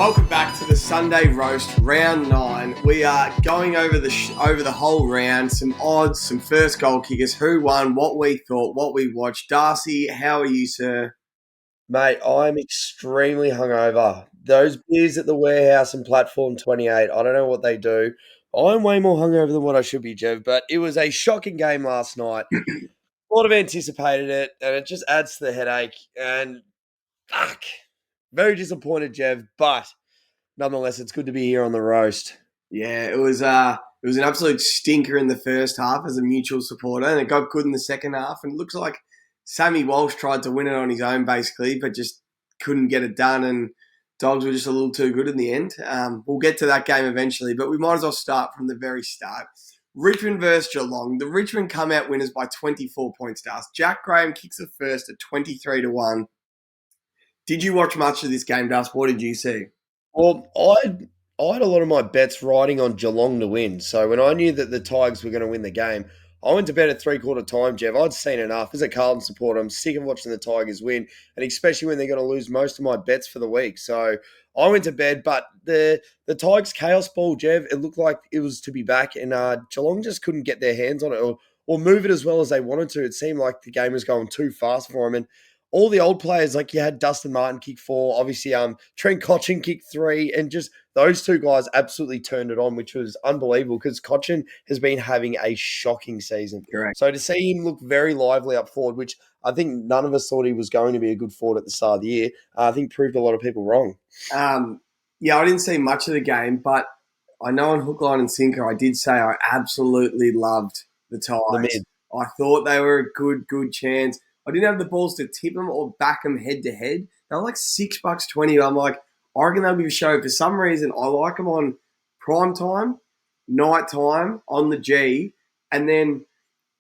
Welcome back to the Sunday Roast, round 9. We are going over the whole round, some odds, some first goal kickers, who won, what we thought, what we watched. Darcy, how are you, sir? Mate, I'm extremely hungover. Those beers at the warehouse and platform 28, I don't know what they do. I'm way more hungover than what I should be, Jev, but it was a shocking game last night. Sort of anticipated it, and it just adds to the headache. And fuck, very disappointed, Jev, but nonetheless, it's good to be here on the roast. Yeah, it was an absolute stinker in the first half as a mutual supporter, and it got good in the second half. And it looks like Sammy Walsh tried to win it on his own, basically, but just couldn't get it done. And Dogs were just a little too good in the end. We'll get to that game eventually, but we might as well start from the very start. Richmond versus Geelong. The Richmond come out winners by 24 points to us. Jack Graham kicks the first at 23-1. Did you watch much of this game, Dust? What did you see? Well, I had a lot of my bets riding on Geelong to win. So when I knew that the Tigers were going to win the game, I went to bed at three-quarter time, Jeff. I'd seen enough. As a Carlton supporter, I'm sick of watching the Tigers win, and especially when they're going to lose most of my bets for the week. So I went to bed, but the Tigers chaos ball, Jeff, it looked like it was to be back, and Geelong just couldn't get their hands on it or move it as well as they wanted to. It seemed like the game was going too fast for them, and all the old players, like you had Dustin Martin kick 4, obviously Trent Cotchin kick 3, and just those two guys absolutely turned it on, which was unbelievable because Cotchin has been having a shocking season. Correct. So to see him look very lively up forward, which I think none of us thought he was going to be a good forward at the start of the year, I think proved a lot of people wrong. Yeah, I didn't see much of the game, but I know on hook, line and sinker, I did say I absolutely loved the Tigers. I thought they were a good chance. I didn't have the balls to tip them or back them head to head. They were like $6.20. I'm like, I reckon they'll be a show. For some reason, I like them on prime time, night time, on the G. And then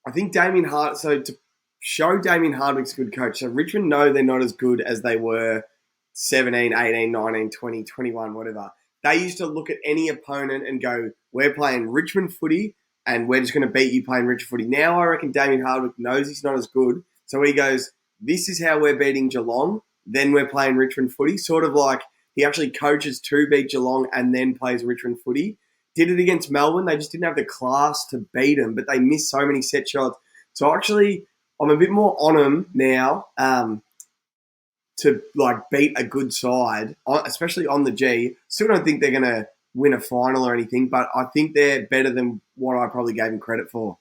I think Damien Hart, so to show Damien Hardwick's a good coach, so Richmond know they're not as good as they were 17, 18, 19, 20, 21, whatever. They used to look at any opponent and go, we're playing Richmond footy and we're just going to beat you playing Richmond footy. Now I reckon Damien Hardwick knows he's not as good. So he goes, this is how we're beating Geelong, then we're playing Richmond footy. Sort of like he actually coaches to beat Geelong and then plays Richmond footy. Did it against Melbourne. They just didn't have the class to beat them, but they missed so many set shots. So actually, I'm a bit more on them now to like beat a good side, especially on the G. Still don't think they're going to win a final or anything, but I think they're better than what I probably gave them credit for.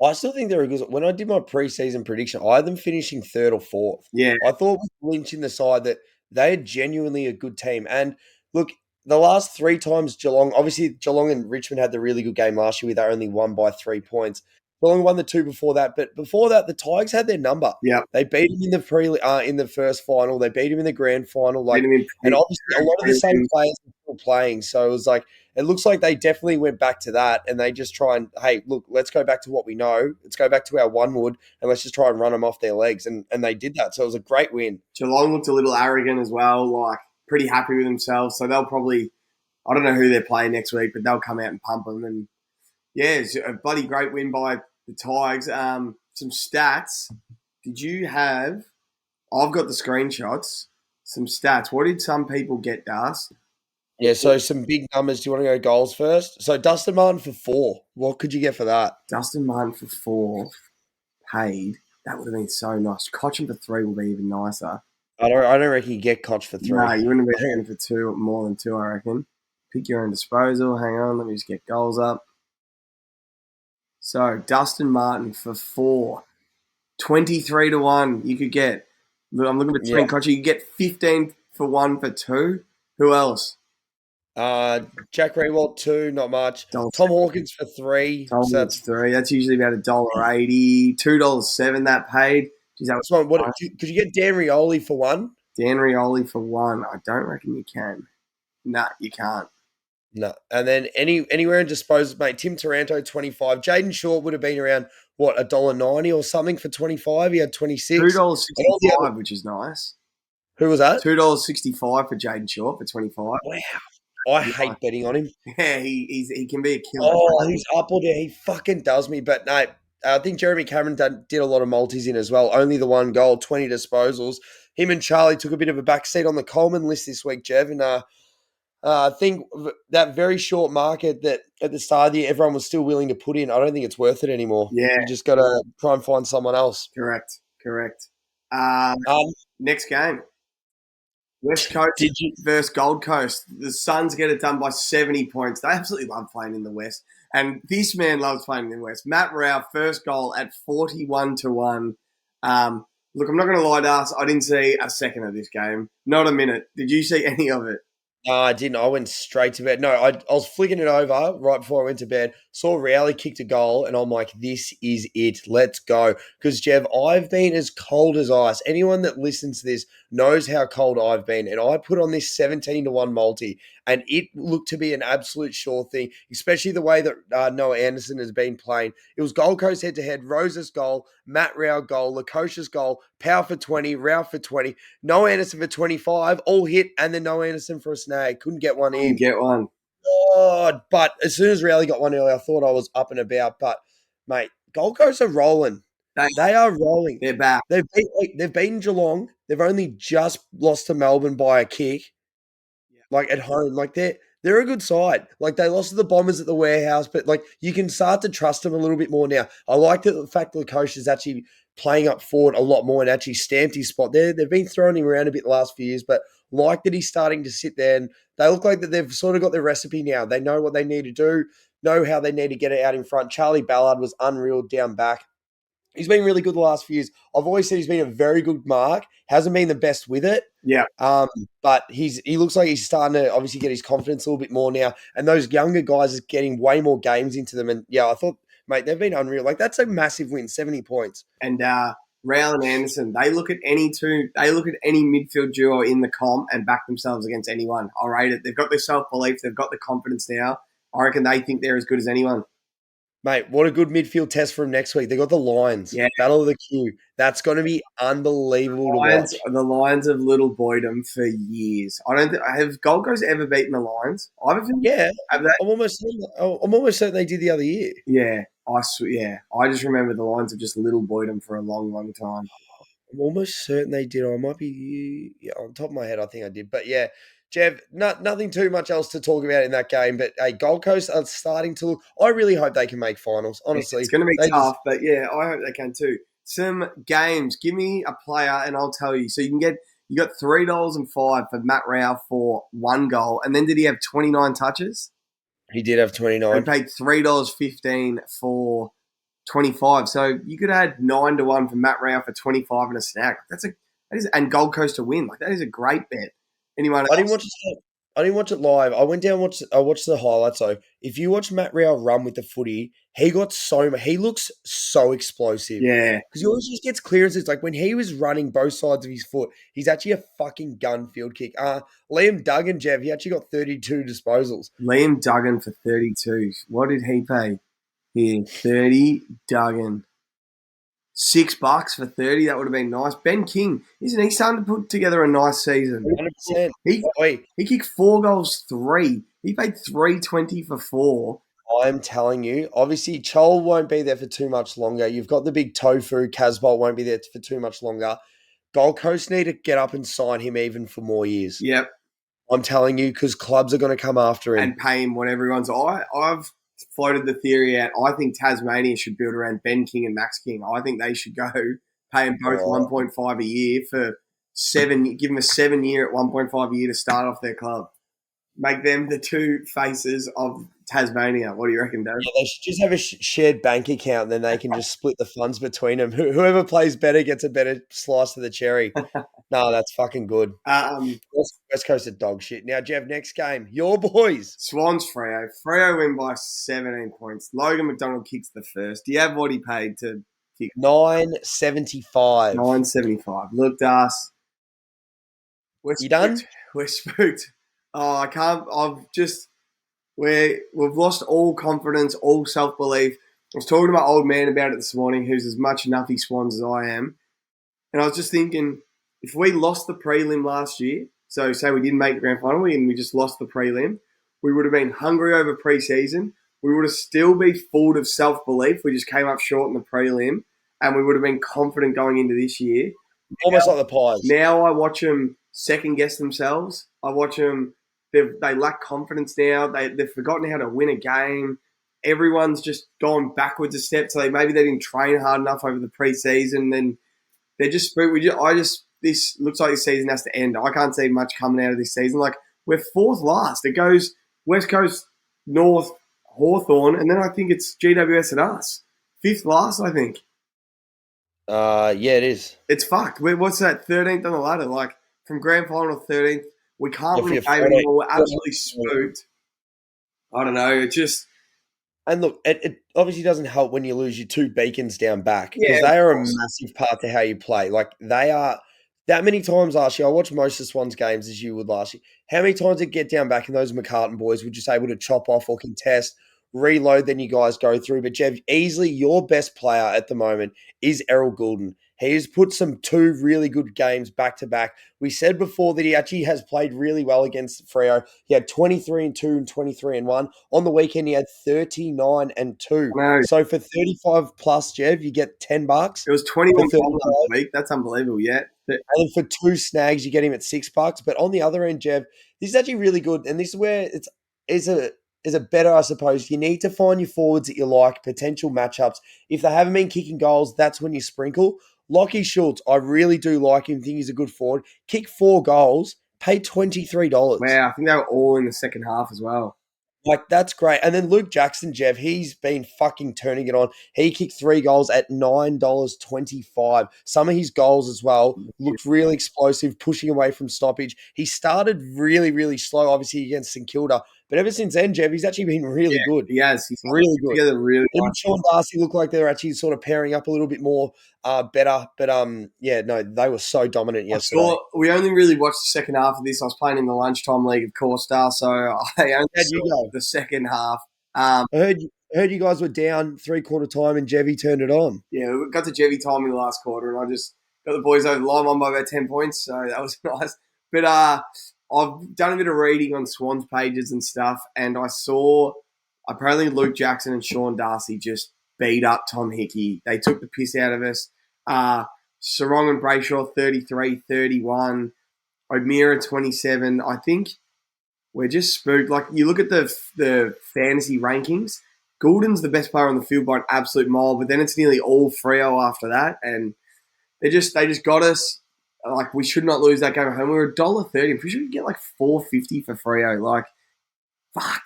I still think they're a good. When I did my preseason prediction, I had them finishing 3rd or 4th. Yeah. I thought with Lynch in the side that they are genuinely a good team. And look, the last 3 times Geelong, obviously Geelong and Richmond had the really good game last year where they only won by 3 points. Geelong won the 2 before that, but before that, the Tigers had their number. Yeah. They beat them in the in the first final. They beat them in the grand final. And obviously a lot of the same players are still playing. So it was like, it looks like they definitely went back to that and they just try and, hey, look, let's go back to what we know. Let's go back to our one wood and let's just try and run them off their legs. And they did that. So it was a great win. Geelong looked a little arrogant as well, like pretty happy with themselves. So they'll probably, I don't know who they're playing next week, but they'll come out and pump them. And yeah, it's a bloody great win by the Tigers. Some stats. Did you have, I've got the screenshots, some stats. What did some people get, Das? Yeah, so some big numbers. Do you want to go goals first? So Dustin Martin for 4. What could you get for that? Dustin Martin for 4 paid. That would have been so nice. Cotchin for 3 will be even nicer. I don't reckon you get Koch for 3. No, you wouldn't have been getting for 2, more than 2, I reckon. Pick your own disposal. Hang on, let me just get goals up. So Dustin Martin for 4. 23-1 you could get. I'm looking between Cotchin. You could get 15 for 1 for 2. Who else? Jack Rewalt 2, not much. Tom Hawkins for 3. Tom Hawkins 3. That's usually about $1.80. $2.07 that paid. Jeez, that was what, could you get Dan Rioli for 1? Dan Rioli for 1. I don't reckon you can. Nah, you can't. No. And then anywhere in disposals, mate. Tim Taranto 25. Jaden Short would have been around what, $1.90 or something for 25. He had 26. $2.65, which is nice. Who was that? $2.65 for Jaden Short for 25. Wow. I hate betting on him. Yeah, he can be a killer. Oh, he's up or down. He fucking does me. But no, I think Jeremy Cameron did a lot of multis in as well. Only the 1 goal, 20 disposals. Him and Charlie took a bit of a backseat on the Coleman list this week, Jev. And I think that very short market that at the start of the year everyone was still willing to put in, I don't think it's worth it anymore. Yeah, You just got to try and find someone else. correct. Um, Um, Next game, West Coast did you? versus Gold Coast. The Suns get it done by 70 points. They absolutely love playing in the West. And this man loves playing in the West. Matt Rao, first goal at 41-1. Look, I'm not going to lie to us. I didn't see a second of this game. Not a minute. Did you see any of it? No, I didn't. I went straight to bed. No, I was flicking it over right before I went to bed. Saw Rowley kicked a goal, and I'm like, this is it. Let's go. Because, Jev, I've been as cold as ice. Anyone that listens to this knows how cold I've been. And I put on this 17-1 multi, and it looked to be an absolute sure thing, especially the way that Noah Anderson has been playing. It was Gold Coast head-to-head, Rose's goal, Matt Rao goal, Lakosha's goal, Power for 20, Rao for 20. Noah Anderson for 25, all hit, and then Noah Anderson for a snag. Couldn't get one Didn't in. get one. God, but as soon as Rowley got one early, I thought I was up and about. But, mate, Gold Coast are rolling. They are rolling. They're back. They've beaten Geelong. They've only just lost to Melbourne by a kick. Like at home, like they're a good side. Like they lost to the Bombers at the warehouse, but like you can start to trust them a little bit more now. I like the fact that the coach is actually playing up forward a lot more and actually stamped his spot there. They've been throwing him around a bit the last few years, but like that he's starting to sit there and they look like that they've sort of got their recipe now. They know what they need to do, know how they need to get it out in front. Charlie Ballard was unreal down back. He's been really good the last few years. I've always said he's been a very good mark. Hasn't been the best with it. Yeah. But he looks like he's starting to obviously get his confidence a little bit more now. And those younger guys are getting way more games into them. And yeah, I thought, mate, they've been unreal. Like that's a massive win, 70 points. And Rao and Anderson, they look at any midfield duo in the comp and back themselves against anyone. I rate it. They've got their self-belief. They've got the confidence now. I reckon they think they're as good as anyone. Mate, what a good midfield test for him next week. They got the Lions. Yeah. Battle of the Q. That's going to be unbelievable to watch. The Lions have little boyed them for years. Have Gold Coast ever beaten the Lions? Yeah, Have they? I'm almost certain they did the other year. Yeah, I just remember the Lions have just little boyed them for a long, long time. I'm almost certain they did. Or I might be on top of my head. I think I did. But yeah, Jev, nothing too much else to talk about in that game. But hey, Gold Coast are starting to look. I really hope they can make finals. Honestly, it's going to be tough, but yeah, I hope they can too. Some games. Give me a player, and I'll tell you. So you got $3.05 for Matt Rao for one goal, and then did he have 29 touches? He did have 29. And paid $3.15 for 25. So you could add 9-1 for Matt Rao for 25 and a snack. And Gold Coast to win. Like that is a great bet. Anyone else? I didn't watch it live. I went down and I watched the highlights though. If you watch Matt Rao run with the footy, he looks so explosive. Yeah. Because he always just gets clearances. Like when he was running both sides of his foot, he's actually a fucking gun field kick. Liam Duggan, Jev, he actually got 32 disposals. Liam Duggan for 32. What did he pay? Here, 30 Duggan. $6 for 30. That would have been nice. Ben King, isn't he starting to put together a nice season? 100%. He kicked 4 goals, 3. He paid $3.20 for 4. I'm telling you, obviously, Chol won't be there for too much longer. You've got the big Tofu. Casbolt won't be there for too much longer. Gold Coast need to get up and sign him even for more years. Yep. I'm telling you, because clubs are going to come after him. And pay him whatever he wants. I've floated the theory out. I think Tasmania should build around Ben King and Max King. I think they should go pay them both 1.5 a year for 7. Give them a 7 year at 1.5 a year to start off their club. Make them the two faces of Tasmania. What do you reckon, Dave? Yeah, they should just have a shared bank account, and then they can just split the funds between them. Whoever plays better gets a better slice of the cherry. No, that's fucking good. West Coast are dog shit. Now, Jev, next game, your boys. Swans Freo. Freo win by 17 points. Logan McDonald kicks the first. Do you have what he paid to kick? $9.75. $9.75. Look, Das. You done? We're spooked. Oh, I can't. We've lost all confidence, all self-belief. I was talking to my old man about it this morning, who's as much Nuffy Swans as I am. And I was just thinking, if we lost the prelim last year, so say we didn't make the grand final and we just lost the prelim, we would have been hungry over pre-season. We would have still been full of self-belief. We just came up short in the prelim, and we would have been confident going into this year. Almost like the Pies. Now I watch them second-guess themselves. I watch them they lack confidence now. They've forgotten how to win a game. Everyone's just gone backwards a step. So maybe they didn't train hard enough over the preseason. Then they're just this looks like this season has to end. I can't see much coming out of this season. Like we're fourth last. It goes West Coast, North, Hawthorn, and then I think it's GWS and us. Fifth last, I think. Yeah, it is. It's fucked. What's that? 13th on the ladder. Like from grand final 13th, we can't win a game anymore. We're absolutely spooked. I don't know. It just. And look, it obviously doesn't help when you lose your two beacons down back because Yeah, they are a massive part to how you play. Like they are that many times last year. I watched most of the Swans games as you would last year. How many times did get down back and those McCartan boys were just able to chop off or contest, reload, then you guys go through. But Jev, easily your best player at the moment is Errol Goulden. He has put two really good games back to back. We said before that he actually has played really well against Freo. He had 23-2 and 23-1. On the weekend, he had 39-2. So for 35 plus, Jev, you get $10. It was 21 last week. That's unbelievable, yeah. And then for two snags, you get him at $6. But on the other end, Jev, this is actually really good. And this is where is a better, I suppose. You need to find your forwards that you like, potential matchups. If they haven't been kicking goals, that's when you sprinkle. Lockie Schultz, I really do like him. Think he's a good forward. Kick 4 goals, pay $23. Wow, I think they were all in the second half as well. Like, that's great. And then Luke Jackson, Jev, he's been fucking turning it on. He kicked 3 goals at $9.25. Some of his goals as well looked really explosive, pushing away from stoppage. He started really, really slow, obviously, against St Kilda. But ever since then, Jev, he's actually been really good. He has. He's really good. Together really Him and Sean Darcy looked like they were actually sort of pairing up a little bit more better. But, yeah, no, they were so dominant yesterday. We only really watched the second half of this. I was playing in the lunchtime league, of course, Star, so I only saw the second half. I heard you guys were down 3/4 time and Jevy turned it on. Yeah, we got to Jevy time in the last quarter, and I just got the boys over the line, won by about 10 points, so that was nice. But I've done a bit of reading on Swans pages and stuff, and I saw apparently Luke Jackson and Sean Darcy just beat up Tom Hickey. They took the piss out of us. Sarong and Brayshaw 33-31, O'Meara 27. I think we're just spooked. Like you look at the fantasy rankings, Goulden's the best player on the field by an absolute mile, but then it's nearly all Freo after that, and they just got us. Like we should not lose that game at home. We were $1.30. I'm pretty sure we get like $4.50 for Freo. Like, fuck.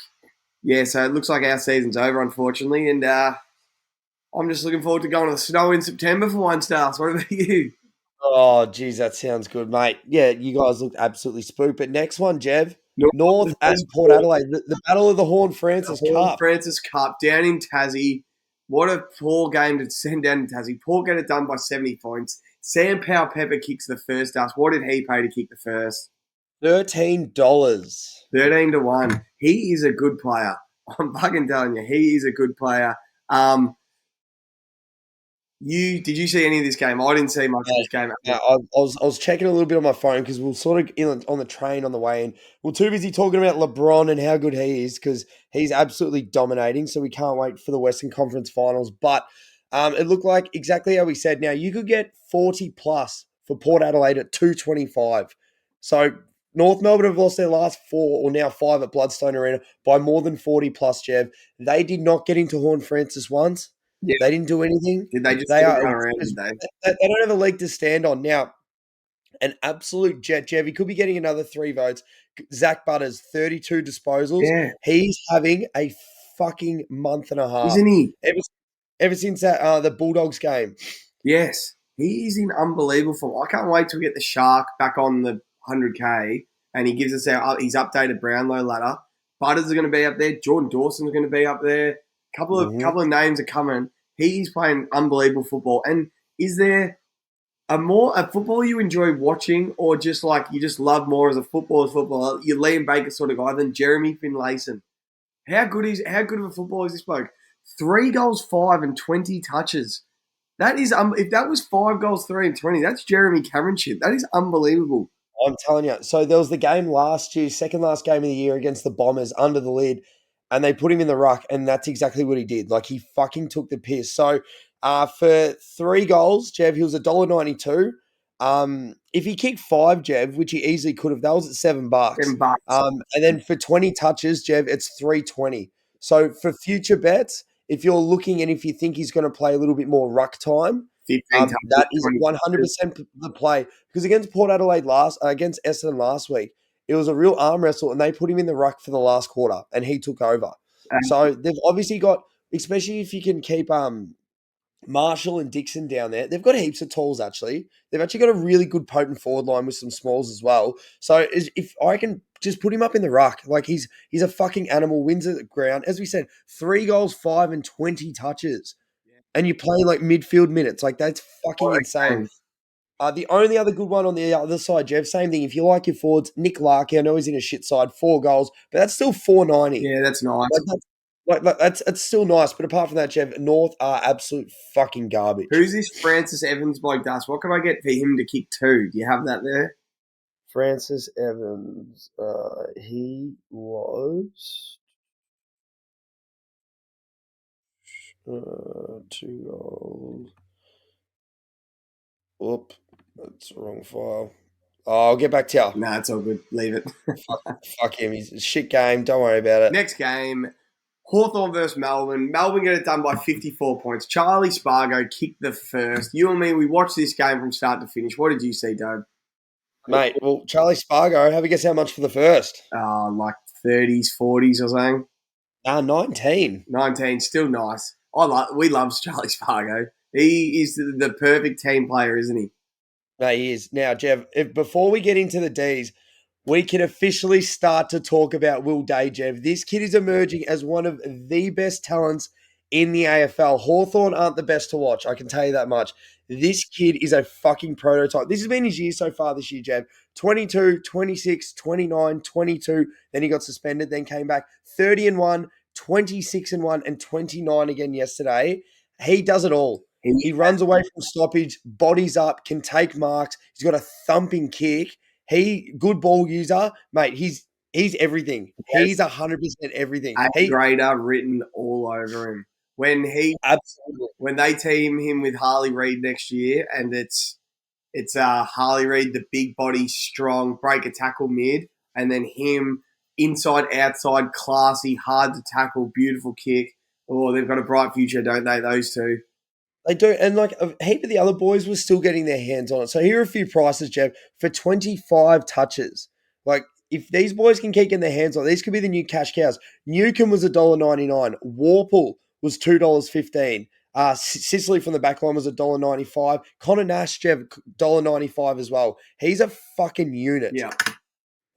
Yeah, so it looks like our season's over, unfortunately, and I'm just looking forward to going to the snow in September for one, Stars. What about you? Oh, geez, that sounds good, mate. Yeah, you guys look absolutely spooked. But next one, Jev, North at Port Adelaide, the Battle of the Horn Francis Cup. Horn Francis Cup down in Tassie. What a poor game to send down in Tassie. Port get it done by 70 points. Sam Powell-Pepper kicks the first dust. What did he pay to kick the first? $13. 13-1. He is a good player. I'm fucking telling you, he is a good player. Did you see any of this game? I didn't see much of this game. Yeah, I was checking a little bit on my phone because we were sort of on the train on the way in. We're too busy talking about LeBron and how good he is because he's absolutely dominating. So we can't wait for the Western Conference Finals. But it looked like exactly how we said. Now you could get 40 plus for Port Adelaide at 225. So North Melbourne have lost their last 4 or now 5 at Bloodstone Arena by more than 40 plus, Jev. They did not get into Horn Francis once. Yeah. They didn't do anything. Did they just run around, did they don't have a leg to stand on. Now, an absolute jet, Jev. He could be getting another 3 votes. Zach Butters, 32 disposals. Yeah. He's having a fucking month and a half. Isn't he? Ever since that the Bulldogs game. Yes. He is in unbelievable form. I can't wait to get the Shark back on the 100K and he gives us his updated Brownlow ladder. Butters are going to be up there. Jordan Dawson's going to be up there. Couple of names are coming. He's playing unbelievable football. And is there a football you enjoy watching, or just like you just love more as a footballer? You're Liam Baker sort of guy than Jeremy Finlayson. How good of a footballer is this bloke? 3 goals, 5 and 20 touches. That is if that was 5 goals, 3 and 20, that's Jeremy Cameron shit. That is unbelievable. I'm telling you. So there was the game last year, second last game of the year against the Bombers under the lid. And they put him in the ruck, and that's exactly what he did. Like, he fucking took the piss. So, for 3 goals, Jev, he was $1.92. If he kicked 5, Jev, which he easily could have, that was at $7. $10. And then for 20 touches, Jev, it's 320. So for future bets, if you're looking and if you think he's going to play a little bit more ruck time, 15 touches, that is 20 touches. 100% the play. Because against Port Adelaide against Essendon last week, it was a real arm wrestle, and they put him in the ruck for the last quarter, and he took over. So they've obviously got, especially if you can keep Marshall and Dixon down there, they've got heaps of tools, actually. They've actually got a really good potent forward line with some smalls as well. So if I can just put him up in the ruck, like he's a fucking animal, wins at the ground. As we said, 3 goals, 5 and 20 touches. And you play like midfield minutes. Like that's fucking insane. The only other good one on the other side, Jeff, same thing. If you like your forwards, Nick Larkey, I know he's in a shit side, 4 goals, but that's still 490. Yeah, that's nice. That's still nice. But apart from that, Jeff, North are absolute fucking garbage. Who's this Francis Evans bloke, Dust? What can I get for him to kick 2? Do you have that there? Francis Evans, he was 2 goals. Whoop, that's the wrong file. Oh, I'll get back to you. Nah, it's all good. Leave it. Fuck him. He's a shit game. Don't worry about it. Next game, Hawthorn versus Melbourne. Melbourne get it done by 54 points. Charlie Spargo kicked the first. You and me, we watched this game from start to finish. What did you see, Dave? Mate, well, Charlie Spargo, have a guess how much for the first? Like 30s, 40s or something. 19. 19, still nice. We love Charlie Spargo. He is the perfect team player, isn't he? No, he is. Now, Jeff, before we get into the Ds, we can officially start to talk about Will Day, Jeff. This kid is emerging as one of the best talents in the AFL. Hawthorn aren't the best to watch, I can tell you that much. This kid is a fucking prototype. This has been his year so far this year, Jeff. 22, 26, 29, 22. Then he got suspended, then came back. 30-1, 26-1, and 29 again yesterday. He does it all. He runs away from stoppage, bodies up, can take marks. He's got a thumping kick. Good ball user, mate. He's everything. He's 100% everything. Grader written all over him. Absolutely. When they team him with Harley Reid next year, and it's Harley Reid, the big body, strong, break a tackle mid, and then him inside, outside, classy, hard to tackle, beautiful kick. Oh, they've got a bright future, don't they? Those two. They do, and like a heap of the other boys were still getting their hands on it. So here are a few prices, Jeff, for 25 touches. Like, if these boys can keep getting their hands on it, these could be the new cash cows. Newcomb was $1.99. Warple was $2.15. Sicily from the back line was $1.95. Connor Nash, Jeff, $1.95 as well. He's a fucking unit. Yeah.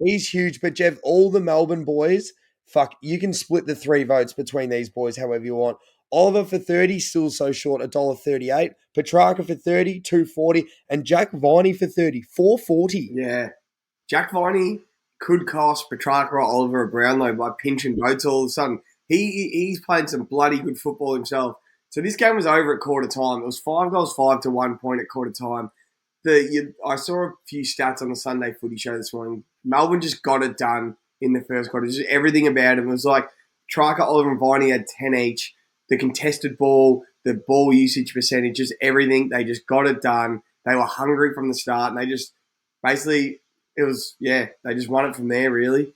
He's huge, but Jeff, all the Melbourne boys, you can split the 3 votes between these boys however you want. Oliver for 30, still so short, $1.38. Petrarca for 30, $2.40. And Jack Viney for 30, $4.40. Yeah. Jack Viney could cost Petrarca or Oliver a Brownlow by pinching votes all of a sudden. He's played some bloody good football himself. So this game was over at quarter time. It was 5 goals, 5 to 1 point at quarter time. I saw a few stats on the Sunday Footy Show this morning. Melbourne just got it done in the first quarter. Just everything about him. It was like Petrarca, Oliver, and Viney had 10 each. The contested ball, the ball usage percentage, just everything. They just got it done. They were hungry from the start, and they just basically they just won it from there, really.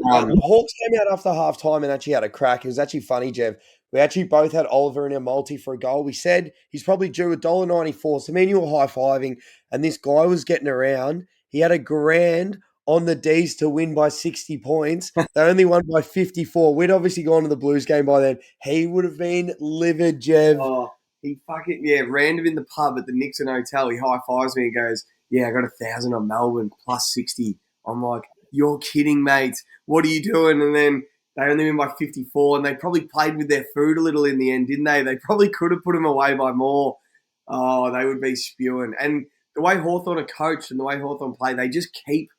Hawks came out after half time and actually had a crack. It was actually funny, Jeff. We actually both had Oliver in our multi for a goal. We said he's probably due $1.94. So me and you were high-fiving, and this guy was getting around. He had $1,000 on the Ds to win by 60 points. They only won by 54. We'd obviously gone to the Blues game by then. He would have been livid, Jev. Oh, he random in the pub at the Nixon Hotel. He high-fives me and goes, yeah, I got 1,000 on Melbourne plus 60. I'm like, you're kidding, mate. What are you doing? And then they only win by 54, and they probably played with their food a little in the end, didn't they? They probably could have put them away by more. Oh, they would be spewing. And the way Hawthorn are coached and the way Hawthorn play, they just keep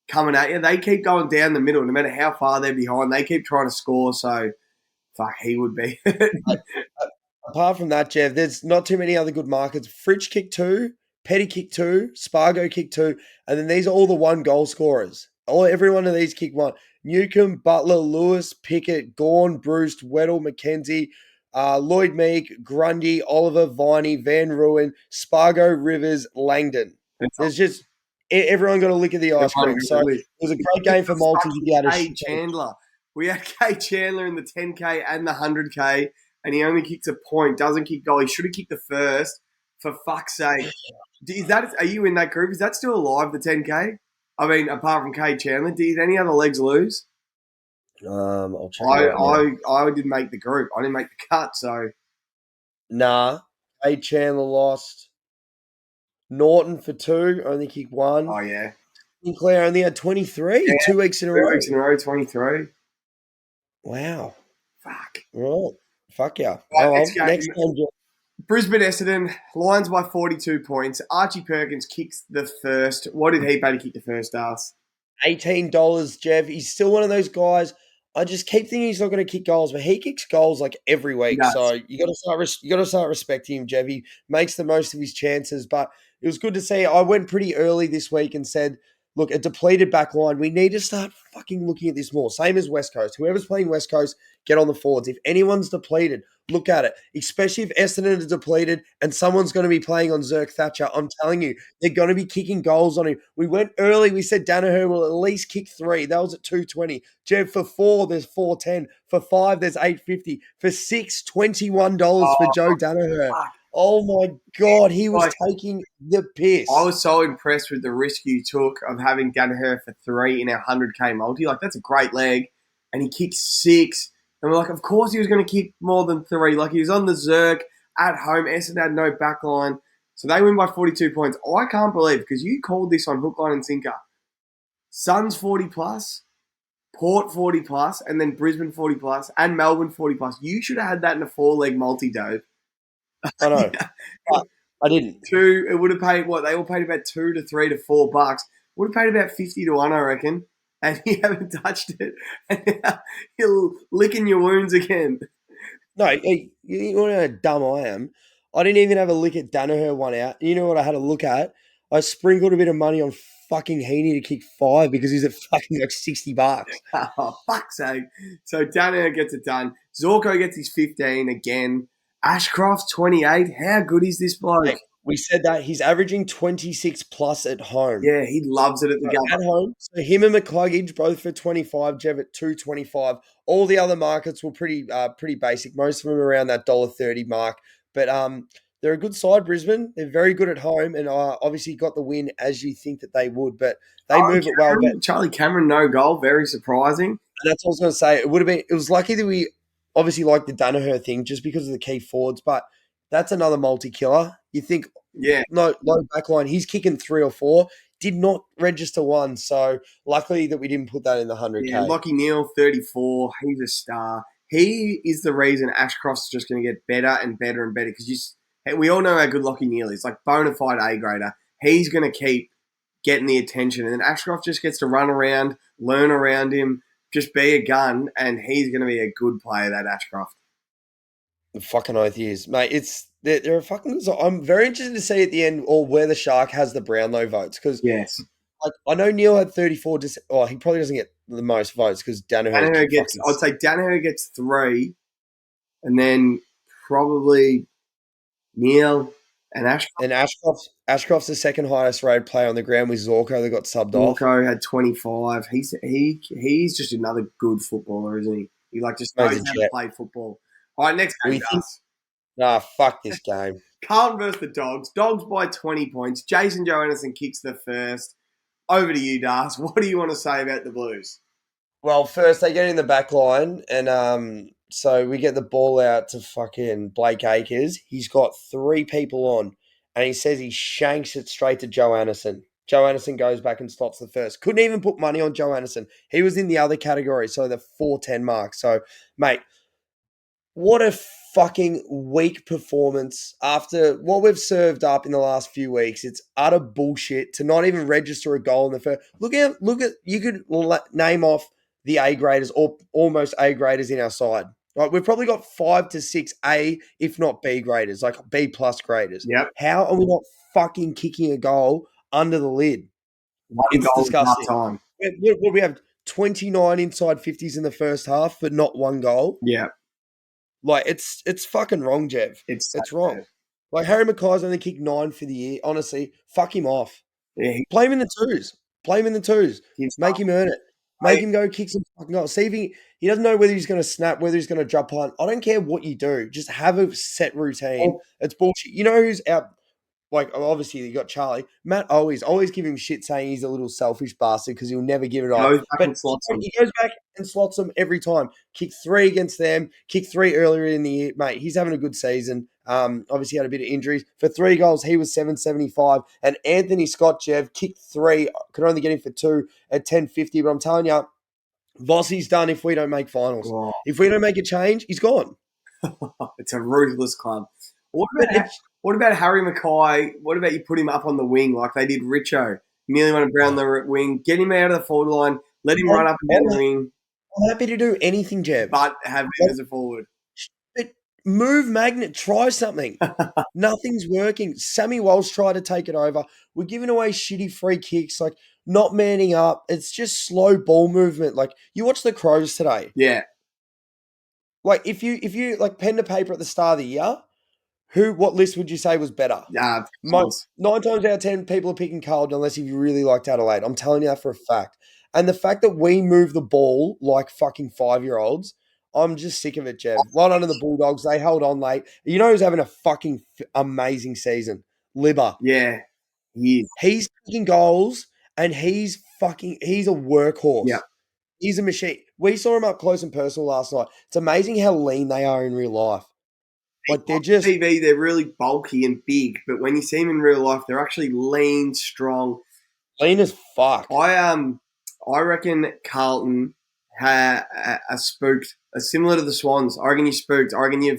coming at you. They keep going down the middle. No matter how far they're behind, they keep trying to score. So, he would be. Apart from that, Jeff, there's not too many other good markets. Fritsch kicked 2, Petty kicked 2, Spargo kicked 2, and then these are all the 1 goal scorers. Every one of these kicked 1. Newcomb, Butler, Lewis, Pickett, Gawn, Bruce, Weddle, McKenzie, Lloyd Meek, Grundy, Oliver, Viney, Van Ruin, Spargo, Rivers, Langdon. It's There's just everyone got a lick of the ice cream. So it was a great game for multi to be able to Kate Chandler. We had Kate Chandler in the 10K and the 100K, and he only kicks a point, doesn't kick goal. He should have kicked the first, for fuck's sake. Are you in that group? Is that still alive, the 10K? I mean, apart from Kate Chandler, did any other legs lose? I'll check it out now. I didn't make the group. I didn't make the cut, so. Nah. Kate Chandler lost. Norton for 2, only kicked 1. Oh, yeah. Sinclair only had 23 Yeah, 2 weeks in a row. 2 weeks in a row, 23. Wow. Fuck. Right. Fuck yeah. Right, next game. Brisbane Essendon, Lions by 42 points. Archie Perkins kicks the first. What did he pay to kick the first, Dars? $18, Jev. He's still one of those guys. I just keep thinking he's not going to kick goals, but he kicks goals like every week. So you got to start respecting him, Jev. He makes the most of his chances. But it was good to see. I went pretty early this week and said, look, a depleted back line. We need to start fucking looking at this more. Same as West Coast. Whoever's playing West Coast, get on the forwards. If anyone's depleted, look at it. Especially if Essendon are depleted and someone's going to be playing on Zerk Thatcher. I'm telling you, they're going to be kicking goals on him. We went early. We said Danaher will at least kick 3. That was at 220. Jev, for 4, there's 410. For 5, there's 850. For 6, $21 for Joe Danaher. Fuck. Oh my God, he was taking the piss. I was so impressed with the risk you took of having Danaher for 3 in our 100K multi. Like, that's a great leg. And he kicked 6. And we're like, of course he was going to kick more than 3. Like, he was on the Zerk at home. Essendon had no backline. So they win by 42 points. I can't believe, because you called this on hook, line, and sinker. Suns 40 plus, Port 40 plus, and then Brisbane 40 plus, and Melbourne 40 plus. You should have had that in a 4-leg multi-dope. I know. But I didn't. It would have paid what? They all paid about $2 to $3 to $4. Would have paid about 50 to 1, I reckon. And you haven't touched it. And you're licking your wounds again. No, you want to know how dumb I am? I didn't even have a lick at Danaher one out. You know what I had a look at? I sprinkled a bit of money on fucking Heaney to kick 5 because he's at fucking like $60. Oh, fuck's sake. So Danaher gets it done. Zorko gets his 15 again. Ashcroft, 28. How good is this bloke? Hey, we said that. He's averaging 26 plus at home. Yeah, he loves it at the game. At home. So him and McCluggage both for 25. Jev at 225. All the other markets were pretty basic. Most of them around that $1.30 mark. But they're a good side, Brisbane. They're very good at home and obviously got the win as you think that they would. But they move it well. Charlie Cameron, no goal. Very surprising. And that's what I was going to say. It was lucky that we obviously like the Danaher thing just because of the key forwards, but that's another multi-killer. You think, no backline. He's kicking 3 or 4. Did not register 1, so luckily that we didn't put that in the 100K. Yeah, Lockie Neal, 34. He's a star. He is the reason Ashcroft's just going to get better and better and better because we all know how good Lockie Neal is, like bona fide A-grader. He's going to keep getting the attention, and then Ashcroft just gets to run around, learn around him, just be a gun, and he's going to be a good player, that Ashcroft. The fucking oath he is. Mate, they're a fucking... I'm very interested to see at the end or where the Shark has the Brownlow votes, because like, I know Neil had 34, he probably doesn't get the most votes because Danaher gets... I'd say Danaher gets 3, and then probably Neil and Ashcroft. And Ashcroft's the second highest rated player on the ground with Zorko that got subbed off. Zorko had 25. He's just another good footballer, isn't he? He just knows how to play football. All right, next game. Fuck this game. Carlton versus the Dogs. Dogs by 20 points. Jason Johannesson kicks the first. Over to you, Das. What do you want to say about the Blues? Well, first they get in the back line, and so we get the ball out to fucking Blake Acres. He's got 3 people on, and he says he shanks it straight to Johannesson. Johannesson goes back and slots the first. Couldn't even put money on Johannesson. He was in the other category, so the 410 mark. So, mate, what a fucking weak performance after what we've served up in the last few weeks. It's utter bullshit to not even register a goal in the first. Look at you could name off the A graders or almost A graders in our side. Right, we've probably got 5 to 6 A, if not B graders, like B plus graders. Yep. How are we not fucking kicking a goal under the lid? It's disgusting. Time. We have 29 inside 50s in the first half, but not 1 goal. Yeah. Like, it's fucking wrong, Jev. It's wrong. Like, Harry Mackay's only kicked 9 for the year. Honestly, fuck him off. Yeah, Play him in the twos. Play him in the twos. he's Make him earn it. Make him go kick some fucking goals. See if he doesn't know whether he's going to snap, whether he's going to drop punt. I don't care what you do. Just have a set routine. It's bullshit. You know who's out? Like, obviously, you got Charlie. Matt always give him shit saying he's a little selfish bastard because he'll never give it goes off. back But and slots him. he goes back and slots them every time. Kick 3 against them. Kick 3 earlier in the year. Mate, he's having a good season. Obviously, had a bit of injuries. For 3 goals, he was 775. And Anthony Scott, Jev, kicked 3. Could only get him for 2 at 1050. But I'm telling you, Vossi's done if we don't make finals. Oh. If we don't make a change, he's gone. It's a ruthless club. What about Harry Mackay? What about you put him up on the wing like they did Richo? Nearly went around the wing. Get him out of the forward line. Let him run up and down the wing. I'm happy to do anything, Jev. But have him as a forward. But move Magnet. Try something. Nothing's working. Sammy Walsh tried to take it over. We're giving away shitty free kicks, like not manning up. It's just slow ball movement. Like, you watch the Crows today. Yeah. Like, if you like pen to paper at the start of the year, what list would you say was better? 9 times out of 10, people are picking Carlton unless you really liked Adelaide. I'm telling you that for a fact. And the fact that we move the ball like fucking 5-year-olds, I'm just sick of it, Jev. Well done to the Bulldogs. They held on late. You know who's having a fucking amazing season? Libba. Yeah, he is. He's kicking goals and he's a workhorse. Yeah. He's a machine. We saw him up close and personal last night. It's amazing how lean they are in real life. Like, they're just... On TV, they're really bulky and big, but when you see them in real life, they're actually lean, strong. Lean as fuck. I reckon Carlton are spooked, similar to the Swans. I reckon you're spooked. I reckon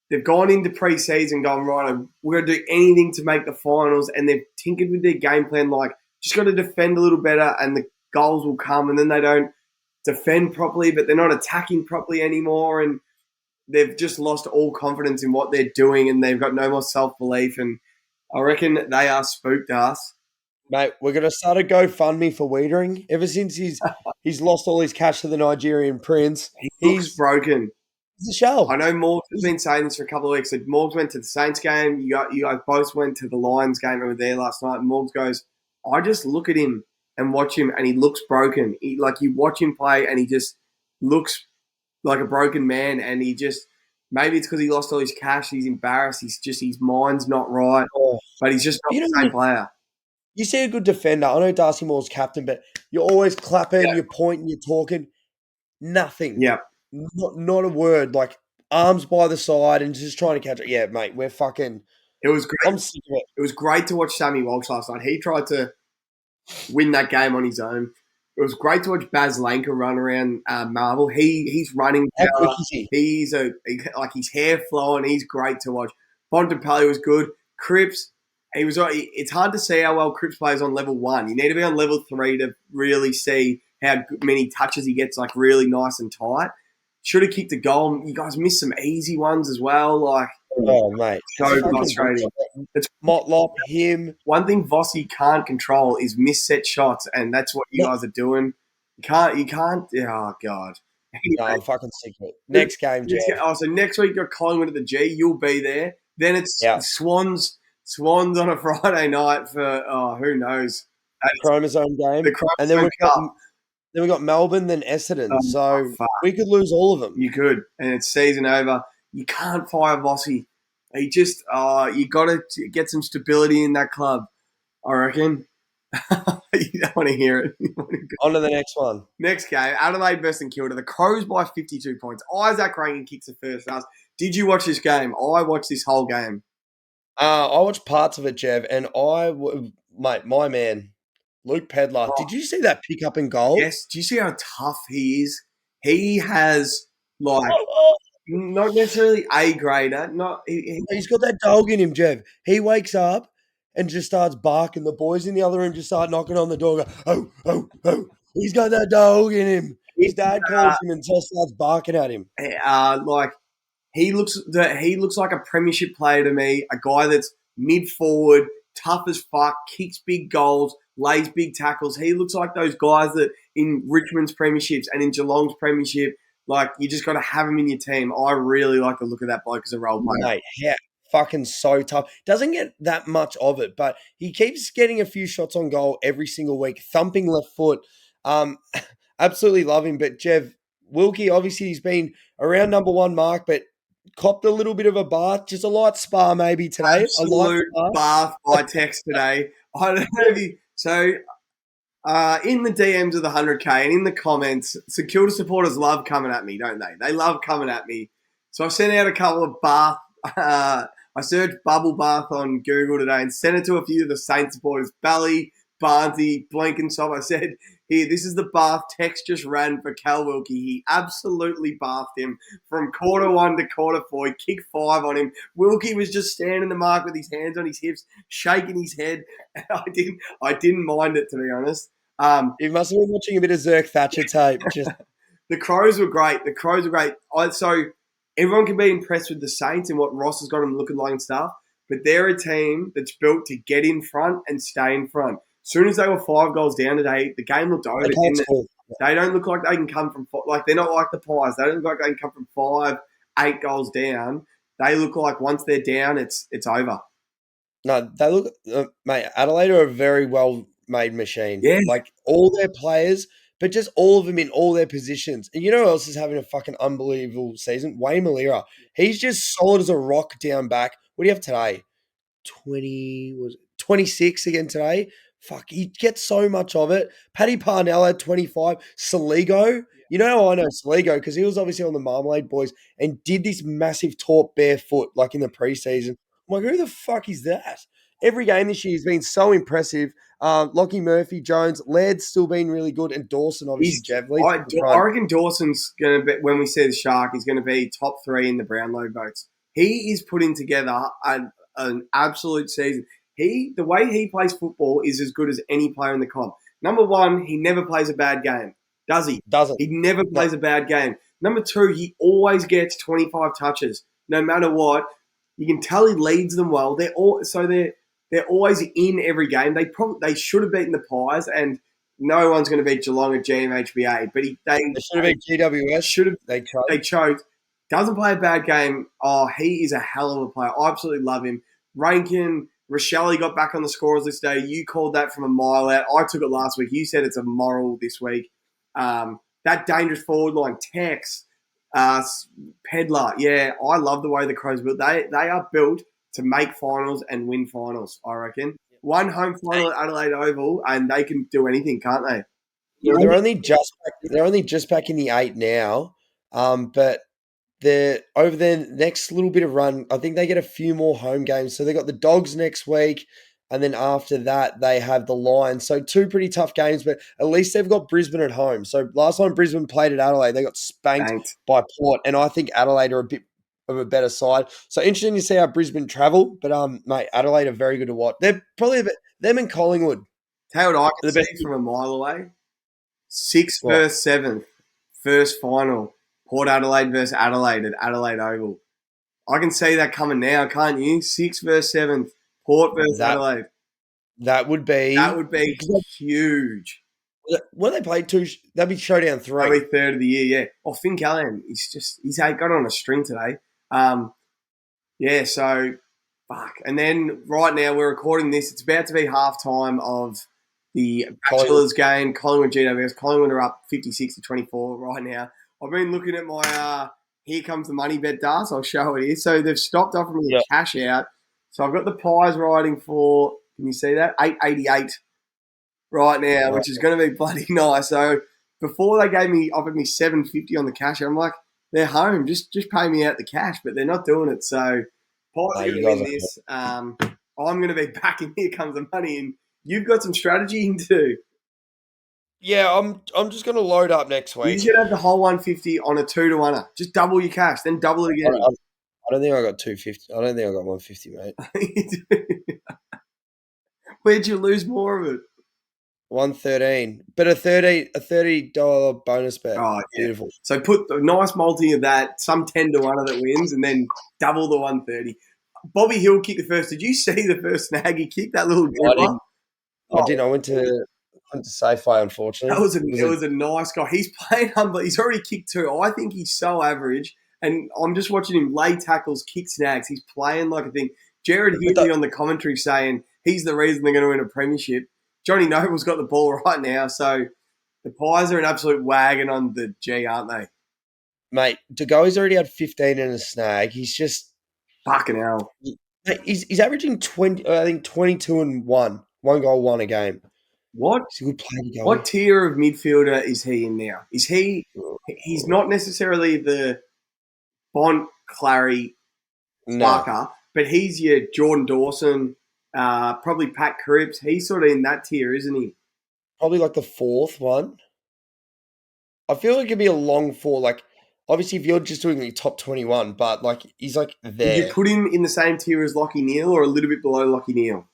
they've gone into pre-season going, right, we're going to do anything to make the finals, and they've tinkered with their game plan, like, just got to defend a little better and the goals will come, and then they don't defend properly, but they're not attacking properly anymore, and they've just lost all confidence in what they're doing, and they've got no more self-belief, and I reckon they are spooked us. Mate, we're going to start a GoFundMe for Wiedering. Ever since he's lost all his cash to the Nigerian prince, he's broken. He's a shell. I know Morgs has been saying this for a couple of weeks. So Morgs went to the Saints game. You guys both went to the Lions game over there last night, and Morgs goes, I just look at him and watch him, and he looks broken. You watch him play, and he just looks like a broken man, and he just, maybe it's because he lost all his cash, he's embarrassed, his mind's not right, but he's just not the same player. You see a good defender. I know Darcy Moore's captain, but you're always clapping, you're pointing, you're talking. Nothing. Yeah. Not a word. Like, arms by the side and just trying to catch it. Yeah, mate, we're fucking... It was great. I'm sick of it. It was great to watch Sammy Walsh last night. He tried to win that game on his own. It was great to watch Baz Lanka run around Marvel. He's running. How quick is he? He's his hair flowing. He's great to watch. Bontempelli was good. Cripps, it's hard to see how well Cripps plays on level 1. You need to be on level 3 to really see how many touches he gets, like, really nice and tight. Should have kicked a goal. You guys missed some easy ones as well. Like, oh, mate. So frustrating. It's Motlop, him. One thing Vossi can't control is miss-set shots, and that's what you guys are doing. You can't. Oh, God. Anyway, no, I'm fucking sick of it. Next game, Jeff. So next week you're Collingwood at the G. You'll be there. Then it's Swans on a Friday night for, who knows. The Chromosome game. And then we've got Melbourne, then Essendon. So we could lose all of them. You could. And it's season over. You can't fire Vossi. He just, you got to get some stability in that club, I reckon. You don't want to hear it. On to the next one. Next game, Adelaide versus St Kilda. The Crows by 52 points. Isaac Rankin kicks the first half. Did you watch this game? I watched this whole game. I watched parts of it, Jev, and mate, my man, Luke Pedlar. Did you see that pick up in goal? Yes. Do you see how tough he is? He has, like... Not necessarily A grader. He's got that dog in him, Jev. He wakes up and just starts barking. The boys in the other room just start knocking on the door. Go, oh, oh, oh. He's got that dog in him. His dad calls him and just starts barking at him. He looks like a premiership player to me. A guy that's mid forward, tough as fuck, kicks big goals, lays big tackles. He looks like those guys that in Richmond's premierships and in Geelong's premiership. Like, you just got to have him in your team. I really like the look of that bloke as a role player. Mate, fucking so tough. Doesn't get that much of it, but he keeps getting a few shots on goal every single week, thumping left foot. Absolutely love him. But Jev, Wilkie, obviously he's been around number one mark, but copped a little bit of a bath, just a light spa maybe today. A light Absolute spa. bath by text today. I don't know if you, so in the DMs of the 100K and in the comments, St Kilda supporters love coming at me, don't they? They love coming at me. So I sent out a couple of bath. I searched bubble bath on Google today and sent it to a few of the Saints supporters. Bally, Barnsley, Blenkinsop. I said, here, this is the bath text just ran for Cal Wilkie. He absolutely bathed him from quarter one to quarter four. He kicked 5 on him. Wilkie was just standing in the mark with his hands on his hips, shaking his head. I didn't mind it, to be honest. You must have been watching a bit of Zerk Thatcher tape. Just the Crows were great. So everyone can be impressed with the Saints and what Ross has got them looking like and stuff, but they're a team that's built to get in front and stay in front. As soon as they were 5 goals down today, the game looked over. They don't look like they can come from they're not like the Pies. They don't look like they can come from 5, 8 goals down. They look like once they're down, it's over. No, they look, mate. Adelaide are a very well-made machine. Yeah. Like all their players, but just all of them in all their positions. And you know who else is having a fucking unbelievable season? Wayne Malira. He's just solid as a rock down back. What do you have today? 26 again today. Fuck, he gets so much of it. Paddy Parnell had 25. Saligo. You know how I know Saligo? Because he was obviously on the Marmalade Boys and did this massive talk barefoot like in the preseason. I'm like, who the fuck is that? Every game this year has been so impressive. Lockie Murphy, Jones, Laird's still been really good, and Dawson, obviously, I reckon Dawson's going to be, when we see the Shark, he's going to be top 3 in the Brownlow votes. He is putting together an absolute season. The way he plays football is as good as any player in the comp. Number 1, he never plays a bad game. Does he? Doesn't. He never plays a bad game. Number 2, he always gets 25 touches, no matter what. You can tell he leads them well. They're always in every game. They should have beaten the Pies, and no one's going to beat Geelong at GMHBA. But they should have beat GWS. They choked. Doesn't play a bad game. Oh, he is a hell of a player. I absolutely love him. Rankin, Rochelle got back on the scorers list today. You called that from a mile out. I took it last week. You said it's a moral this week. That dangerous forward line, Tex, Pedlar. Yeah, I love the way the Crows built. They are built to make finals and win finals, I reckon. One home final at Adelaide Oval, and they can do anything, can't they? They're only just back in the 8 now, but they're over their next little bit of run. I think they get a few more home games. So they got the Dogs next week, and then after that they have the Lions. So 2 pretty tough games, but at least they've got Brisbane at home. So last time Brisbane played at Adelaide, they got spanked by Port, and I think Adelaide are a bit of a better side. So interesting to see how Brisbane travel, but mate, Adelaide are very good to watch. They're probably them and Collingwood. Tell what I can see from a mile away. 6th versus 7th, first final. Port Adelaide versus Adelaide at Adelaide Oval. I can see that coming now, can't you? 6th versus 7th, Port versus Adelaide. That would be huge. What do they play? 2? That'd be showdown 3. That'd be 3rd of the year, yeah. Oh, Finn Callahan, he's got on a string today. So fuck. And then right now we're recording this. It's about to be halftime of the Bachelors game. Collingwood GWS. Collingwood are up 56-24 right now. I've been looking at my here comes the money bet dance. I'll show it here. So they've stopped offering me a cash out. So I've got the Pies riding for, can you see that? 888 right now, which is going to be bloody nice. So before they offered me 750 on the cash, I'm like, they're home. Just pay me out the cash, but they're not doing it. So Pies are going to win this. I'm going to be back in Here Comes the Money, and you've got some strategy into. Yeah, I'm just going to load up next week. You should have the whole 150 on a 2-to-1. Just double your cash, then double it again. I don't think I got 250. I don't think I got 150, mate. Where'd you lose more of it? 113, but a $30 bonus bet. Oh, yeah. Beautiful. So put a nice multi of that, some 10-to-1 that wins, and then double the 130. Bobby Hill kicked the first. Did you see the first snag he kicked? That little dribbler? I didn't. I went to Safeway, unfortunately. It was a nice guy. He's playing he's already kicked 2. I think he's so average. And I'm just watching him lay tackles, kick snags. He's playing like a thing. Jared Healy on the commentary saying he's the reason they're going to win a premiership. Johnny Noble's got the ball right now, so the Pies are an absolute wagon on the G, aren't they? Mate, Degoe's already had 15 and a snag. He's just fucking hell. Mate, he's averaging 20. I think 22 and 1 goal, 1 a game. What? He's a good player, Degoe. What tier of midfielder is he in now? Is he? He's not necessarily the Bont, Clary, Parker, but he's your Jordan Dawson, probably Pat Cripps. He's sort of in that tier, isn't he? Probably like the fourth one. I feel like it'd be a long four. Like, obviously, if you're just doing the top 21, but like he's like there. Would you put him in the same tier as Lachie Neale or a little bit below Lachie Neale?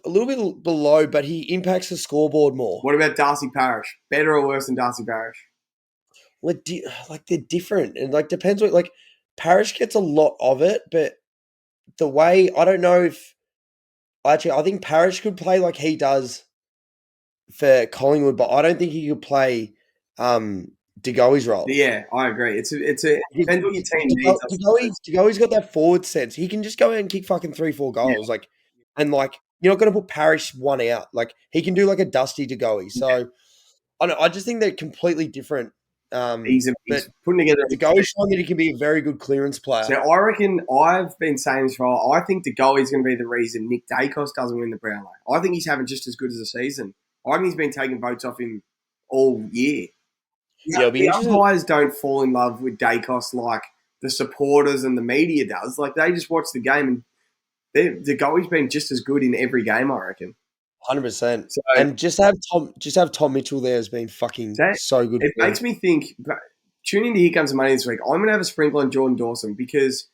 A little bit below, but he impacts the scoreboard more. What about Darcy Parish? Better or worse than Darcy Parish? Like they're different, and like depends what like Parish gets a lot of it, but the way I don't know if actually I think Parish could play like he does for Collingwood, but I don't think he could play DeGoey's role. Yeah, I agree. It's a depends what your team needs. DeGoey's got that forward sense. He can just go out and kick fucking 3-4 goals, like and like. You're not going to put Parish one out. Like, he can do like a dusty DeGoey. So, I just think they're completely different. He's putting together. DeGoey's shown that he can be a very good clearance player. So, I reckon I've been saying this for a while. I think DeGoey's going to be the reason Nick Dacos doesn't win the Brownlow. I think he's having just as good as a season. I think he's been taking votes off him all year. Yeah, the umpires don't fall in love with Dacos like the supporters and the media does. Like, they just watch the game and DeGoey's been just as good in every game, I reckon. 100%. So, and just have Tom Mitchell there has been fucking so good. It makes me think. Tune into Here Comes the Money this week. I'm going to have a sprinkle on Jordan Dawson because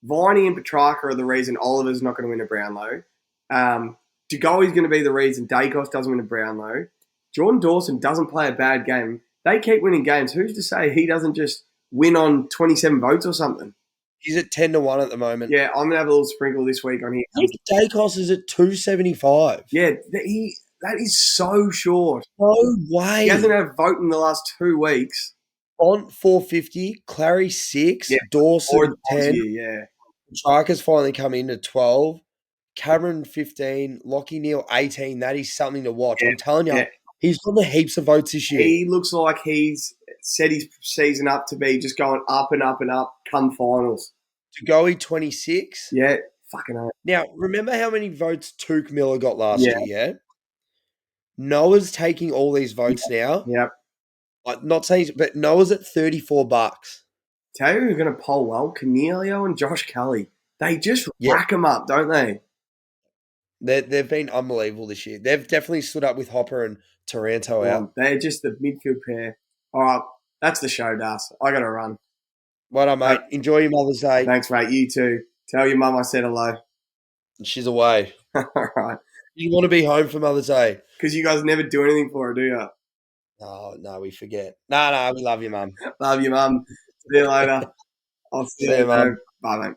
Viney and Petrarca are the reason Oliver's not going to win a Brownlow. DeGoey's going to be the reason Dacos doesn't win a Brownlow. Jordan Dawson doesn't play a bad game. They keep winning games. Who's to say he doesn't just win on 27 votes or something? He's at 10-1 at the moment. Yeah, I'm going to have a little sprinkle this week on here. I think Dacos is at 275. Yeah, that is so short. No way. He hasn't had a vote in the last 2 weeks. Bont 450, Clary 6, Dawson 10. Yeah. Sharka's finally come in at 12. Cameron 15, Lachie Neale 18. That is something to watch. I'm telling you, he's got heaps of votes this year. He looks like he's set his season up to be just going up and up and up come finals. DeGoey 26. Yeah, fucking hell. Now, remember how many votes Tuke Miller got last year, yeah? Noah's taking all these votes now. Yep. I'm not saying, but Noah's at $34. Tell you who's going to poll well, Cornelio and Josh Kelly. They just rack them up, don't they? They've been unbelievable this year. They've definitely stood up with Hopper and Taranto out. They're just the midfield pair. All right, that's the show, Das. I got to run. Well done, mate. Enjoy your Mother's Day. Thanks, mate. You too. Tell your mum I said hello. She's away. All right. You want to be home for Mother's Day? Because you guys never do anything for her, do you? Oh, no, we forget. No, we love you, Mum. Love you, Mum. See you later. I'll see you, Mum. Bye, mate.